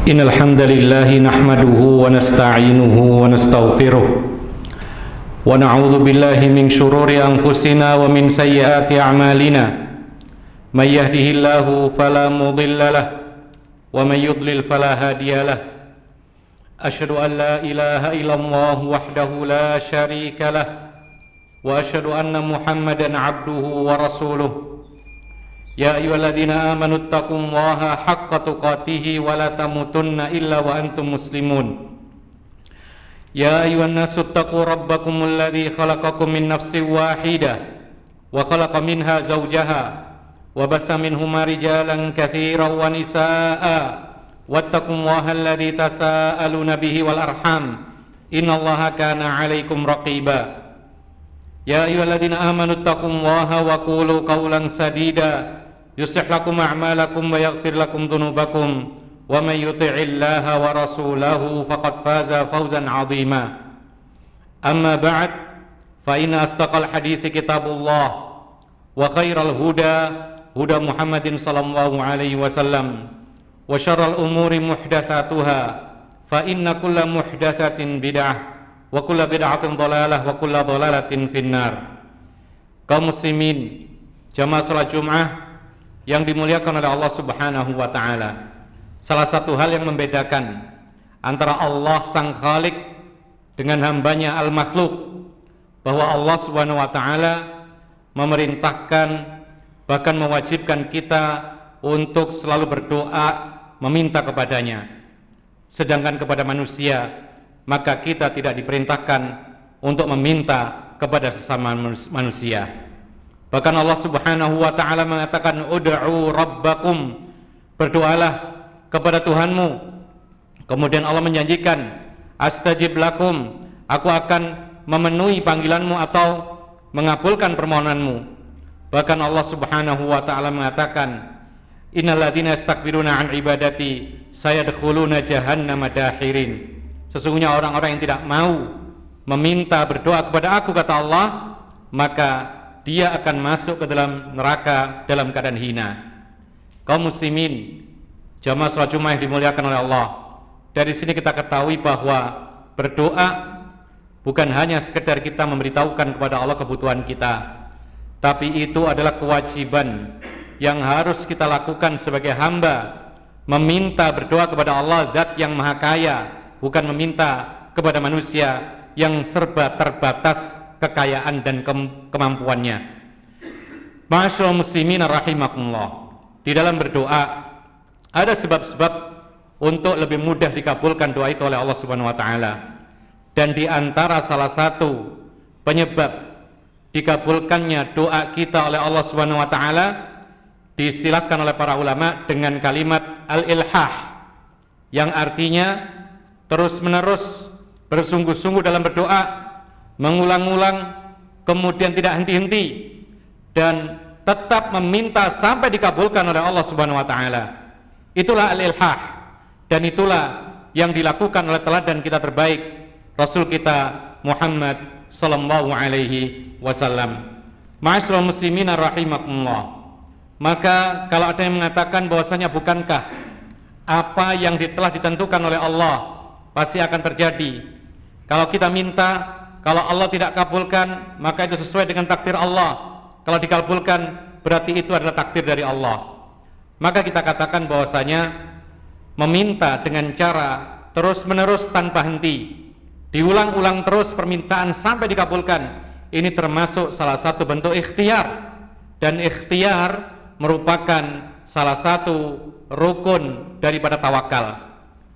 إن الحمد لله نحمده ونستعينه ونستغفره ونعوذ بالله من شرور أنفسنا ومن سيئات أعمالنا من يهده الله فلا مضل له ومن يضلل فلا هادي له أشهد أن لا إله إلا الله وحده لا شريك له وأشهد أن محمدا عبده ورسوله يا أيها الذين آمنوا اتقوا الله حق تقاته ولا تموتن إلا وأنتم مسلمون يا أيها الناس اتقوا ربكم الذي خلقكم من نفس واحدة وخلق منها زوجها وبث منهما رجالا كثيرا ونساء واتقوا الله الذي تساءلون به والأرحام إن الله كان عليكم رقيبا يا أيها الذين آمنوا اتقوا الله وقولوا قولا سديدا يصلح لكم أعمالكم ويغفر لكم ذنوبكم ومن يطع الله ورسوله فقد فاز فوزا عظيما أما بعد فإن أصدق الحديث كتاب الله وخير الهدى هدى محمد صلى الله عليه وسلم وشر الأمور محدثاتها فإن كل محدثة بدعة wa kullu bid'atin dhalalah wa kullu dhalalatin finnar. Kaum muslimin jamaah salat Jumat yang dimuliakan oleh Allah Subhanahu wa taala. Salah satu hal yang membedakan antara Allah sang Khalik dengan hambanya al-makhluk, bahwa Allah Subhanahu wa taala memerintahkan bahkan mewajibkan kita untuk selalu berdoa meminta kepadanya. Sedangkan kepada manusia maka kita tidak diperintahkan untuk meminta kepada sesama manusia. Bahkan Allah Subhanahu wa taala mengatakan ud'u rabbakum, berdoalah kepada Tuhanmu. Kemudian Allah menjanjikan astajib lakum, aku akan memenuhi panggilanmu atau mengabulkan permohonanmu. Bahkan Allah Subhanahu wa taala mengatakan innal ladzina yastakbiruna an ibadati sayadkhuluna jahannama dakhirin. Sesungguhnya orang-orang yang tidak mau meminta berdoa kepada aku, kata Allah, maka dia akan masuk ke dalam neraka dalam keadaan hina. Kaum muslimin jamaah salat Jumat yang dimuliakan oleh Allah, dari sini kita ketahui bahwa berdoa bukan hanya sekedar kita memberitahukan kepada Allah kebutuhan kita, tapi itu adalah kewajiban yang harus kita lakukan sebagai hamba, meminta berdoa kepada Allah zat yang maha kaya, bukan meminta kepada manusia yang serba terbatas kekayaan dan kemampuannya. Ma'asyiral muslimin rahimakumullah, di dalam berdoa ada sebab-sebab untuk lebih mudah dikabulkan doa itu oleh Allah Subhanahu wa taala. Dan di antara salah satu penyebab dikabulkannya doa kita oleh Allah Subhanahu wa taala disilakan oleh para ulama dengan kalimat al-ilhah, yang artinya terus-menerus bersungguh-sungguh dalam berdoa, mengulang-ulang, kemudian tidak henti-henti, dan tetap meminta sampai dikabulkan oleh Allah Subhanahu wa taala. Itulah al-ilhah, dan itulah yang dilakukan oleh teladan kita terbaik, Rasul kita Muhammad sallallahu alaihi wasallam. Ma'asyiral muslimin rahimakumullah. Maka kalau ada yang mengatakan bahwasanya bukankah apa yang telah ditentukan oleh Allah pasti akan terjadi, kalau kita minta, kalau Allah tidak kabulkan maka itu sesuai dengan takdir Allah, kalau dikabulkan berarti itu adalah takdir dari Allah. Maka kita katakan bahwasanya meminta dengan cara terus menerus tanpa henti, diulang-ulang terus permintaan sampai dikabulkan, ini termasuk salah satu bentuk ikhtiar, dan ikhtiar merupakan salah satu rukun daripada tawakal.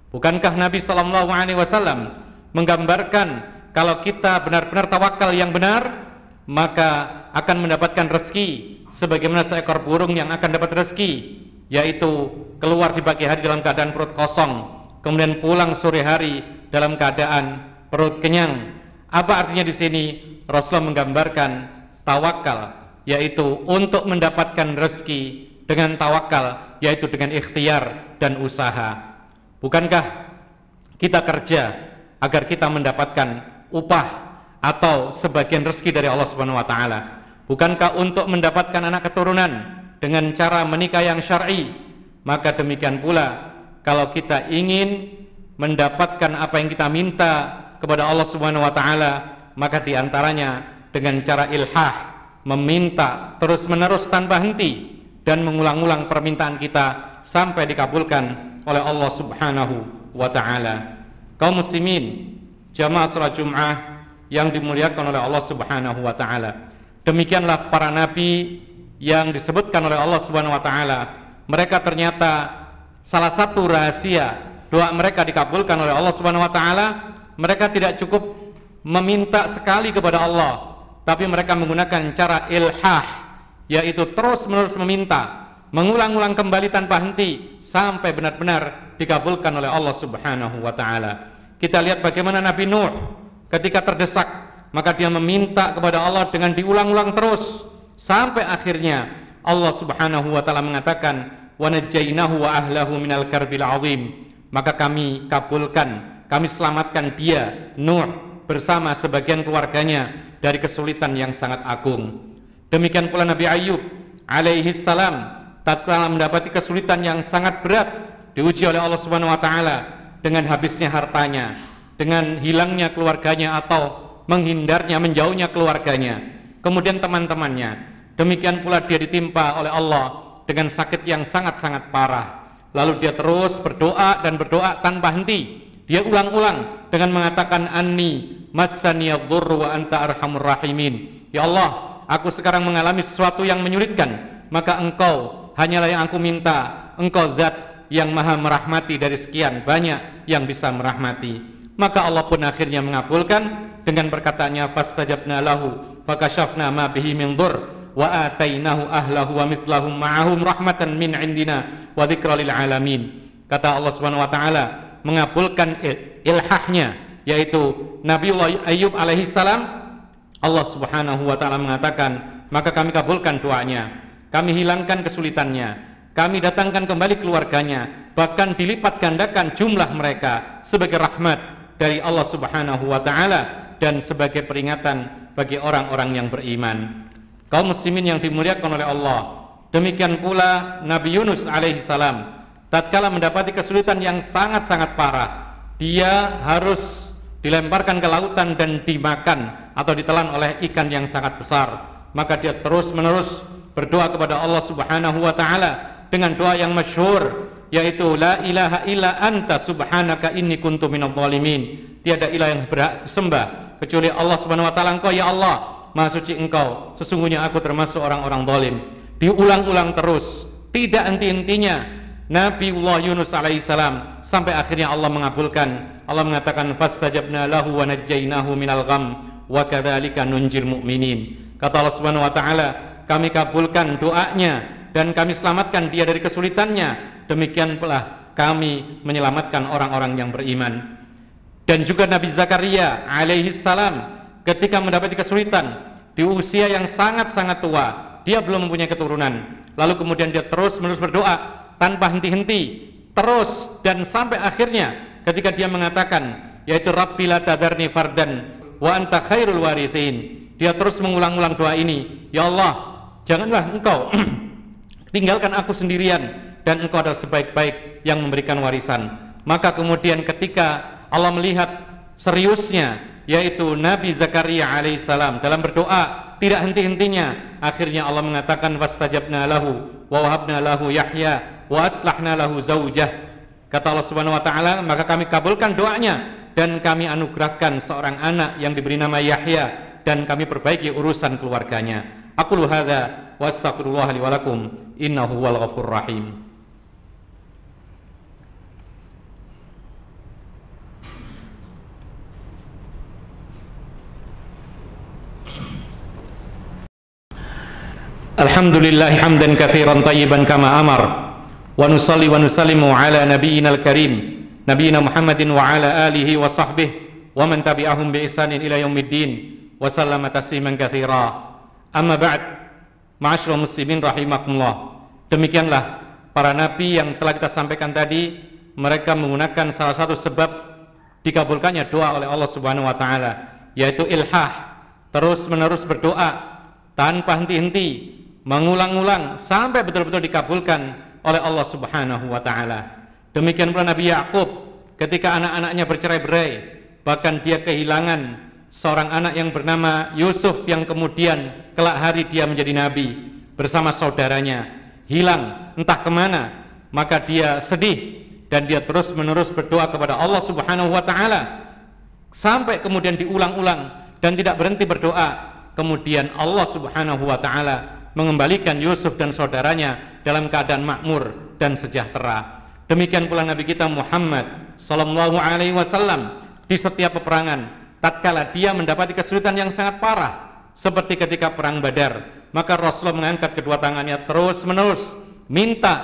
Bukankah Nabi sallallahu alaihi wasallam menggambarkan kalau kita benar-benar tawakal yang benar, maka akan mendapatkan rezeki sebagaimana seekor burung yang akan dapat rezeki, yaitu keluar di pagi hari dalam keadaan perut kosong, kemudian pulang sore hari dalam keadaan perut kenyang. Apa artinya di sini? Rasulullah menggambarkan tawakal, yaitu untuk mendapatkan rezeki dengan tawakal, yaitu dengan ikhtiar dan usaha. Bukankah kita kerja agar kita mendapatkan upah atau sebagian rezeki dari Allah Subhanahu wa taala? Bukankah untuk mendapatkan anak keturunan dengan cara menikah yang syar'i? Maka demikian pula kalau kita ingin mendapatkan apa yang kita minta kepada Allah Subhanahu wa taala, maka diantaranya dengan cara ilhah, meminta terus-menerus tanpa henti dan mengulang-ulang permintaan kita sampai dikabulkan oleh Allah Subhanahu wa taala. Kaum muslimin, jamaah salat Jumat yang dimuliakan oleh Allah Subhanahu wa taala. Demikianlah para nabi yang disebutkan oleh Allah Subhanahu wa taala. Mereka ternyata salah satu rahasia doa mereka dikabulkan oleh Allah Subhanahu wa taala, mereka tidak cukup meminta sekali kepada Allah, tapi mereka menggunakan cara ilhah, yaitu terus-menerus meminta, mengulang-ulang kembali tanpa henti sampai benar-benar dikabulkan oleh Allah Subhanahu wa taala. Kita lihat bagaimana Nabi Nuh ketika terdesak, maka dia meminta kepada Allah dengan diulang-ulang terus sampai akhirnya Allah Subhanahu wa taala mengatakan, "Wa najjaynahu wa ahlahu minal karbil azim." Maka kami kabulkan, kami selamatkan dia, Nuh, bersama sebagian keluarganya dari kesulitan yang sangat agung. Demikian pula Nabi Ayub alaihi salam, tatkala mendapati kesulitan yang sangat berat, diuji oleh Allah Subhanahu wa taala dengan habisnya hartanya, dengan hilangnya keluarganya atau menghindarnya, menjauhnya keluarganya, kemudian teman-temannya. Demikian pula dia ditimpa oleh Allah dengan sakit yang sangat-sangat parah. Lalu dia terus berdoa dan berdoa tanpa henti. Dia ulang-ulang dengan mengatakan, "Anni massaniyadh-dhurru wa anta arhamur rahimin." Ya Allah, aku sekarang mengalami sesuatu yang menyulitkan, maka Engkau hanyalah yang aku minta. Engkau zat yang maha merahmati dari sekian banyak yang bisa merahmati. Maka Allah pun akhirnya mengabulkan dengan perkataannya, "Fastajabna lahu fakashafna ma bihi min dhurr wa atainahu ahlahu wa mithlahum ma'ahum rahmatan min indina wa dzikra lil alamin." Kata Allah Subhanahu wa taala mengabulkan ilhahnya, yaitu Nabiullah Ayub alaihi salam. Allah Subhanahu wa taala mengatakan, maka kami kabulkan doanya, kami hilangkan kesulitannya, kami datangkan kembali keluarganya, bahkan dilipat gandakan jumlah mereka sebagai rahmat dari Allah Subhanahu wa taala dan sebagai peringatan bagi orang-orang yang beriman. Kaum muslimin yang dimuliakan oleh Allah, demikian pula Nabi Yunus alaihi salam, tatkala mendapati kesulitan yang sangat-sangat parah, dia harus dilemparkan ke lautan dan dimakan atau ditelan oleh ikan yang sangat besar. Maka dia terus-menerus berdoa kepada Allah Subhanahu wa taala dengan doa yang masyhur, yaitu la ilaha illa anta subhanaka inni kuntu minadh dhalimin. Tiada ilah yang berhak disembah kecuali Allah Subhanahu wa taala. Engkau ya Allah, Maha suci Engkau, sesungguhnya aku termasuk orang-orang zalim. Diulang-ulang terus, tidak henti-hentinya Nabiullah Yunus alaihissalam, sampai akhirnya Allah mengabulkan. Allah mengatakan, "Fastajabna lahu wa najjaynahu minal gham wa kadzalika nunjil mu'minin." Kata Allah Subhanahu wa taala, kami kabulkan doanya dan kami selamatkan dia dari kesulitannya. Demikian pula kami menyelamatkan orang-orang yang beriman. Dan juga Nabi Zakaria alaihissalam, ketika mendapati kesulitan di usia yang sangat-sangat tua, dia belum mempunyai keturunan, lalu kemudian dia terus-menerus berdoa tanpa henti-henti, terus, dan sampai akhirnya ketika dia mengatakan, yaitu Rabbi la tadarni fardan wa anta khairul warithin, dia terus mengulang-ulang doa ini, ya Allah, janganlah Engkau tinggalkan aku sendirian, dan Engkau adalah sebaik-baik yang memberikan warisan. Maka kemudian ketika Allah melihat seriusnya, yaitu Nabi Zakaria alaihissalam dalam berdoa tidak henti-hentinya, akhirnya Allah mengatakan, "Fastajabna lahu wa wahabna lahu Yahya wa aslahna lahu zaujah." Kata Allah Subhanahu wa taala, maka kami kabulkan doanya dan kami anugerahkan seorang anak yang diberi nama Yahya dan kami perbaiki urusan keluarganya. Aqulu hadza wa astaghfirullah li wa lakum innahu huwal ghafurur rahim. Alhamdulillah hamdan katsiran tayyiban kama amar, wa nusalli wa nusallimu ala nabiyyinal karim nabiyyina Muhammadin wa ala alihi wa sahbihi wa man tabi'ahum bi ihsanin ila yaumiddin wa sallama tasliman katsira. Amma ba'd, ma'asyiral muslimin rahimakumullah. Demikianlah para nabi yang telah kita sampaikan tadi, mereka menggunakan salah satu sebab dikabulkannya doa oleh Allah Subhanahu wa taala, yaitu ilhah, terus-menerus berdoa tanpa henti-henti, mengulang-ulang sampai betul-betul dikabulkan oleh Allah Subhanahu wa taala. Demikian pula Nabi Yakub ketika anak-anaknya bercerai-berai, bahkan dia kehilangan seorang anak yang bernama Yusuf yang kemudian kelak hari dia menjadi nabi bersama saudaranya, hilang entah kemana, maka dia sedih dan dia terus-menerus berdoa kepada Allah Subhanahu wa taala sampai kemudian diulang-ulang dan tidak berhenti berdoa. Kemudian Allah Subhanahu wa taala mengembalikan Yusuf dan saudaranya dalam keadaan makmur dan sejahtera. Demikian pula Nabi kita Muhammad sallallahu alaihi wasallam di setiap peperangan, tatkala dia mendapati kesulitan yang sangat parah seperti ketika perang Badar, maka Rasulullah mengangkat kedua tangannya terus-menerus meminta,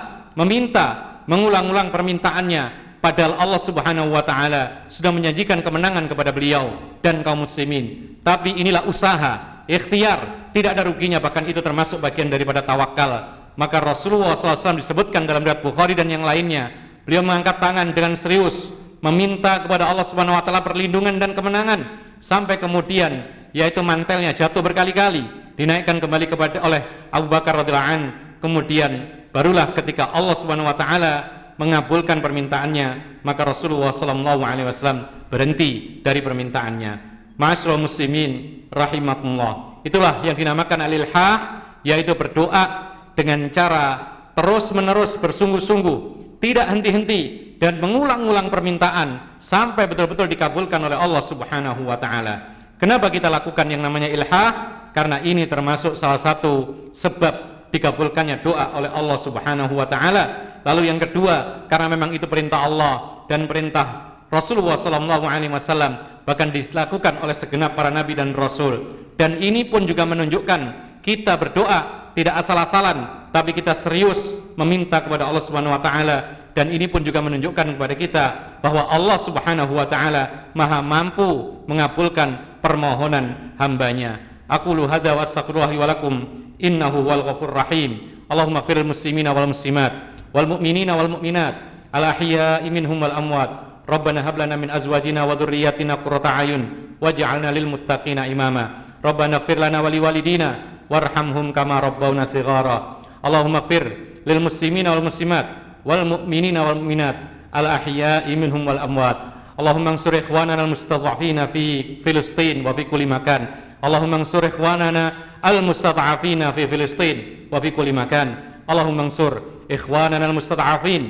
mengulang-ulang permintaannya, padahal Allah Subhanahu wa taala sudah menjanjikan kemenangan kepada beliau dan kaum muslimin. Tapi inilah usaha, ikhtiar, tidak ada ruginya, bahkan itu termasuk bagian daripada tawakal. Maka Rasulullah SAW disebutkan dalam riwayat Bukhari dan yang lainnya, beliau mengangkat tangan dengan serius meminta kepada Allah Subhanahu wa taala perlindungan dan kemenangan, sampai kemudian yaitu mantelnya jatuh berkali-kali, dinaikkan kembali oleh Abu Bakar radhiyallahu anhu. Kemudian barulah ketika Allah Subhanahu wa taala mengabulkan permintaannya, maka Rasulullah SAW berhenti dari permintaannya. Ma'asyiral muslimin rahimakumullah, itulah yang dinamakan al-ilhah, yaitu berdoa dengan cara terus-menerus bersungguh-sungguh, tidak henti-henti, dan mengulang-ulang permintaan sampai betul-betul dikabulkan oleh Allah Subhanahu wa taala. Kenapa kita lakukan yang namanya ilhah? Karena ini termasuk salah satu sebab dikabulkannya doa oleh Allah Subhanahu wa taala. Lalu yang kedua, karena memang itu perintah Allah dan perintah Rasulullah sallallahu alaihi wasallam, bahkan dilakukan oleh segenap para nabi dan rasul. Dan ini pun juga menunjukkan kita berdoa tidak asal-asalan, tapi kita serius meminta kepada Allah Subhanahu wa taala. Dan ini pun juga menunjukkan kepada kita bahwa Allah Subhanahu wa taala Maha mampu mengabulkan permohonan hambanya. Aqulu hadza wa astaghfirullahi wa lakum innahu wal ghafurur rahim. Allahumma firil muslimina wal muslimat wal mu'minina wal mu'minat al ahya'i minhum wal amwat. Rabbana hab lana min azwajina wa dhurriyyatina qurrata a'yun waj'alna lil muttaqina imama. Rabbana ighfir lana wa liwalidina warhamhum kama rabbawna shighara. Allahumma ighfir lil muslimina wal muslimat wal mu'minina wal mu'minat al ahya'i minhum wal amwat. Allahumma ansur ikhwanana al mustadha'afina fi Filistin wa fi kulli makan. Allahumma ansur ikhwanana al mustadha'afina fi Filistin wa fi kulli makan. Allahumma ansur ikhwanana al mustadha'afin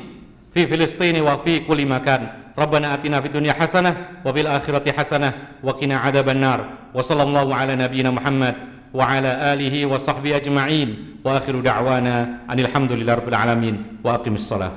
fi Filistin wa fi kulli makan. Rabbana atina fid dunya hasanah wa fil akhirati hasanah wa qina adzabannar. Wa sallallahu ala nabiyyina Muhammad wa ala alihi wa sahbihi ajma'in wa akhiru da'wana anil hamdulillahi rabbil alamin wa aqimis shalah.